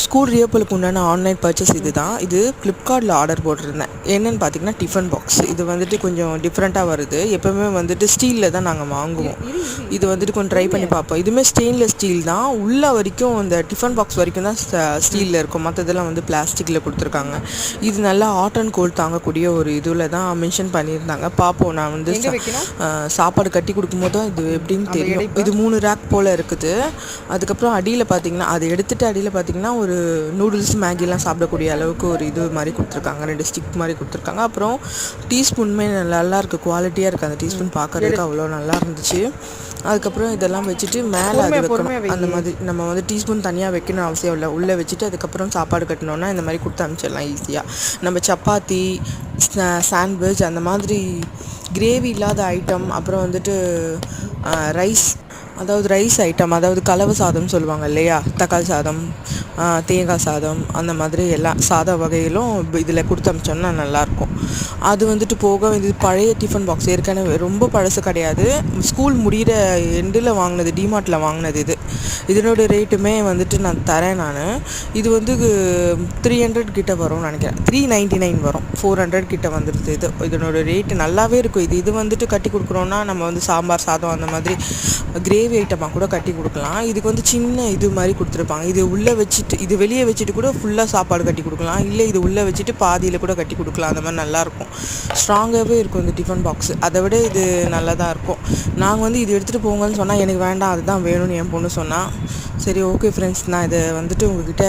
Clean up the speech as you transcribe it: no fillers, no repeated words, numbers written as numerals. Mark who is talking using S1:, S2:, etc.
S1: School ரீஓப்பனுக்கு உண்டான online purchase இதுதான். இது ஃப்ளிப்கார்ட்டில் ஆர்டர் போட்டிருந்தேன். என்னென்னு பார்த்தீங்கன்னா டிஃபன் பாக்ஸ். இது வந்துட்டு கொஞ்சம் டிஃப்ரெண்ட்டாக வருது. எப்போவுமே வந்துட்டு ஸ்டீலில் தான் நாங்கள் வாங்குவோம். இது வந்துட்டு கொஞ்சம் ட்ரை பண்ணி பார்ப்போம். இதுவுமே ஸ்டெயின்லெஸ் ஸ்டீல் தான். உள்ள வரைக்கும் இந்த டிஃபன் பாக்ஸ் வரைக்கும் தான் ஸ்டீலில் இருக்கும். மற்றதெல்லாம் வந்து பிளாஸ்டிக்கில் கொடுத்துருக்காங்க. இது நல்லா ஹாட் அண்ட் கோல்ட் தாங்கக்கூடிய ஒரு இதில் தான் மென்ஷன் பண்ணியிருந்தாங்க. பார்ப்போம். நான் வந்து சாப்பாடு கட்டி கொடுக்கும்போது தான் இது எப்படின்னு தெரியும். இது 3 ரேக் போல் இருக்குது. அதுக்கப்புறம் அடியில் பார்த்தீங்கன்னா அதை எடுத்துகிட்டு அடியில் பார்த்தீங்கன்னா ஒரு நூடுல்ஸ் மேகிலாம் சாப்பிடக்கூடிய அளவுக்கு ஒரு இது மாதிரி கொடுத்துருக்காங்க. 2 ஸ்டிக் மாதிரி கொடுத்துருக்காங்க. அப்புறம் டீஸ்பூனுமே நல்லா இருக்குது, குவாலிட்டியாக இருக்குது. அந்த டீஸ்பூன் பார்க்குறதுக்கு அவ்வளோ நல்லா இருந்துச்சு. அதுக்கப்புறம் இதெல்லாம் வச்சுட்டு மேலே அது வைக்கணும். அந்த மாதிரி நம்ம வந்து டீஸ்பூன் தனியாக வைக்கணும் அவசியம் இல்லை. உள்ளே வச்சுட்டு அதுக்கப்புறம் சாப்பாடு கட்டினோன்னா இந்த மாதிரி கொடுத்து அனுப்பிச்சிடலாம் ஈஸியாக. நம்ம சப்பாத்தி, சாண்ட்விச் அந்த மாதிரி கிரேவி இல்லாத ஐட்டம், அப்புறம் வந்துட்டு ரைஸ், அதாவது ரைஸ் ஐட்டம், அதாவது கலவை சாதம்னு சொல்லுவாங்க இல்லையா, தக்காளி சாதம், தேங்காய் சாதம், அந்த மாதிரி எல்லா சாத வகைகளும் இதில் கொடுத்து அனுப்பிச்சோன்னா நல்லாயிருக்கும். அது வந்துட்டு போக இது பழைய டிஃபன் பாக்ஸ், ஏற்கனவே ரொம்ப பழசு கிடையாது. ஸ்கூல் முடிகிற எண்டில் வாங்கினது, டிமார்ட்டில் வாங்கினது இது. இதனோட ரேட்டுமே வந்துட்டு நான் தரேன். இது வந்து 300 கிட்ட வரும்னு நினைக்கிறேன். 399 வரும். 400 கிட்ட வந்துடுது. இதனோட ரேட்டு நல்லாவே இருக்கும். இது வந்துட்டு கட்டி கொடுக்குறோன்னா நம்ம வந்து சாம்பார் சாதம் அந்த மாதிரி கிரேவி ஐட்டமாக கூட கட்டி கொடுக்கலாம். இதுக்கு வந்து சின்ன இது மாதிரி கொடுத்துருப்பாங்க. இது உள்ளே வச்சுட்டு, இது வெளியே வச்சுட்டு கூட ஃபுல்லாக சாப்பாடு கட்டி கொடுக்கலாம். இல்லை இது உள்ளே வச்சுட்டு பாதியில் கூட கட்டி கொடுக்கலாம். அந்த மாதிரி நல்லாயிருக்கும். ஸ்ட்ராங்காகவே இருக்கும் இந்த டிஃபன் பாக்ஸ். அதை விட இது நல்லா தான் இருக்கும். நாங்கள் வந்து இது எடுத்துகிட்டு போங்கன்னு சொன்னால் எனக்கு வேண்டாம், அதுதான் வேணும்னு என் பொண்ணு சொன்னால். சரி, ஓகே ஃப்ரெண்ட்ஸ், நான் இதை வந்துட்டு உங்ககிட்ட